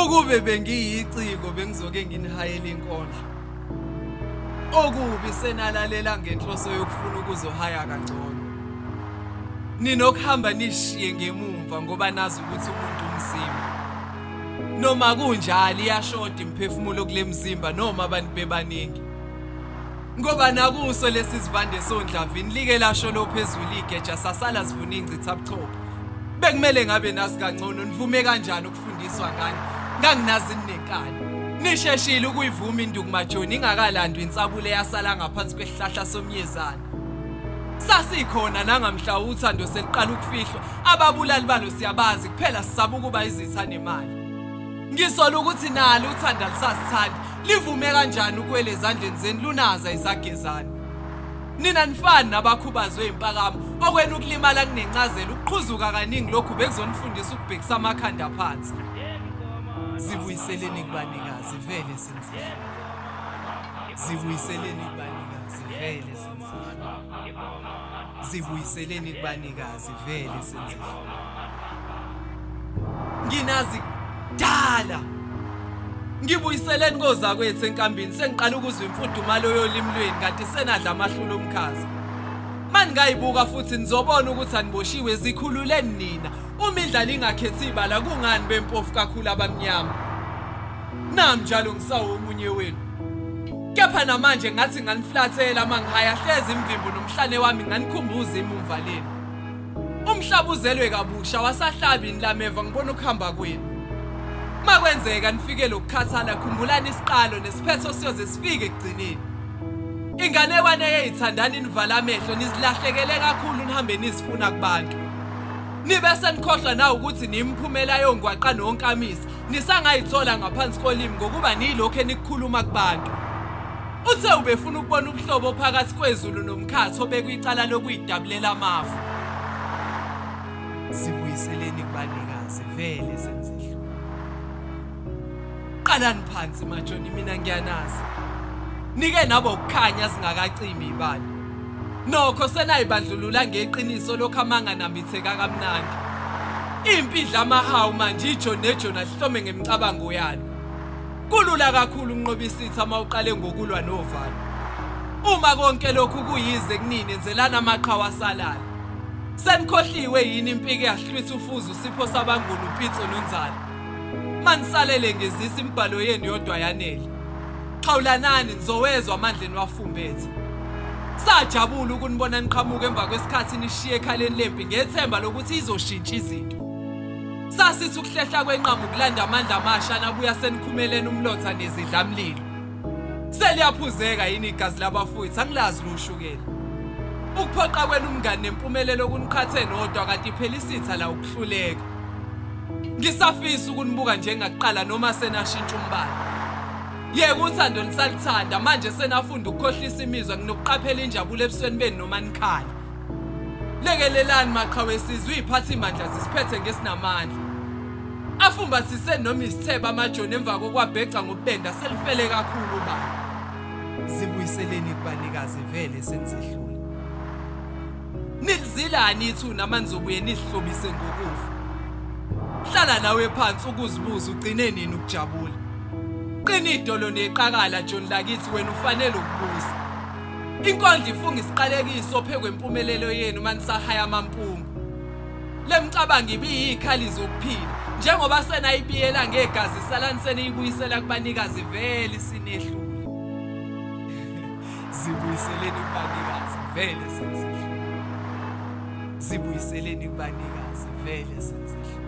Ukube bengiyiciko bengizoke nginihayela inkondlo. Okubi senalalela ngenhloso yokufuna ukuzohaya kangcono. Ninokuhamba nishiye ngemumva ngoba nazi ukuthi umuntu umzimba. Noma kunjalo iyashoda imphefumulo kule mzimba noma abantu bebaningi. Ngoba nakuso lesi sivande sondlavini like lasho lo phezulu igeja sasala sivuna ingcitha buchopho. Bekumele ngabe nasi kangcono nivume kanjani ukufundiswa ngani? Nganginazi ninenkani. Nisheshile ukuyivuma induku majoni ingakalandwa insabule yasala ngaphansi kwesihlahla somyezana. Sasikhona nangamhla uthando seliqala ukufihlwa ababulali balo siyabazi kuphela sisaba ukuba izitha nemali. Ngisola ukuthi nalo uthanda lisasithanda livume kanjani ukwele ezandleni zenu lunaza izagezana. Nina nifani nabakhubazwe impakamo okwena ukulimala kunencazelo ukuqhuzuka kaningi lokhu bekuzonifundisa ukubhekisa amakhanda phansi. Zibuyiseleni kubanikazi vele senzile. Zibuyiseleni kubanikazi vele senzile. Zibuyiseleni kubanikazi vele senzile. Nginazi dala. Ngibuyiseleni koza kwethu enkambini sengiqala ukuzwa imfudumalo yolimi lweni kanti senadla amahlulo omkhazi. Mangayibuka futhi nizobona ukuthi aniboshiwe zikhululeni nina. Uma indlala ingakhethi ibala kungani bempofu kakhulu abamnyama. Nami njalo ngisawo omunye wenu. Kepha namanje ngathi nganiflathela mangihaya hlezi imvimbo nomhlane wami nganikhumbuza imumva leni. Umhlaba uzelwe kabusha wasahlabini lameva ngibona ukuhamba kwenu. Makwenzeka nifike lokukhathala khumbulani isiqalo nesiphetho siyoze sifike ekugcineni. Inganekwane eyithandani nivala amehlo nizilahlekele kakhulu nihambe nizifuna kubantu. Nibe senikhohlwa na ukuthi nimphumela yongwaqa nonkamisa nisangayithola ngaphansi kolimi ngokuba nilokho enikukhuluma kubantu. Uthe ubefuna ukubona ubuhlobo phakathi kwezulu nomkhatho bekuyicala lokuyidabulela amafu. Sibuyiseleni kubanikazi vele senzile. Qalani phansi majoni mina ngiyanazi. Nike nabo ukukhanya singakacimi ibani. Nokho senayibandlulula ngeqiniso lokho amanga nambitheka kamnandi. Impidla amahawu manje iJohn neJona lihlome ngemicabango yalo. Kulula kakhulu unqobisitha mawuqale ngokulwa novalo. Uma konke lokhu kuyize kunini enzelana amaqhawe asalayo. Senikhohliwe yini impike yahlwitha ufuzo sipho sabangulu uPitso noNzalo. Manisalele ngezisa imbhalo yenu yodwa yanele. Xawulanani nizowezwa amandleni wafumbethe. Sajabula ukunibona niqhamuka emva kwesikhathi nishiye ekhaleni lempi ngethemba lokuthi izoshintsha izinto. Sasithi ukuhlehla kwenqamu ukulanda amandla amasha nabuya senikhumeleni umlotha nezidlamlilo. Seliyaphuzeka yini igazi labafowethu angilazi lushukela. Ukuphoqa kwenu umngane nempumelelo okuniqhathe nodwa kanti phela isitha la ukuhluleka. Ngisafisa ukunibuka njengakuqala noma senashintsha umbala. Yeke uthando nisalithanda manje senafunda ukukhohlisa imizwa nginokuqaphela injabulo ebusweni benu noma nikhala. Lekelelani maqhawe esizwe iziphathi imandla zisiphethe ngesinamandla. Afumbathiseni noma isitheba amajoni emva kokwabheca ngobenda selifele kakhulu baba. Zibuyiseleni kubanikazi vele senzehlule. Nilizilani ithuna manzobuye nihlobise ngokufa. Hlala nawe phansi ukuzibuza ugcine nini ukujabula. Qina idolo neqakala John lakithi wena ufanele ukubuza. Inkondlo ifunga isiqalekiso phekwe impumelelo yenu manisahaya amampungu. Lemcabango ibiyikhali zokuphila njengoba senayibiyela ngegazi salani seniyibuyisela kubanikazi vele sinehlule. Zibuyiseleni kubanikazi vele senzile. Zibuyiseleni kubanikazi vele senzile.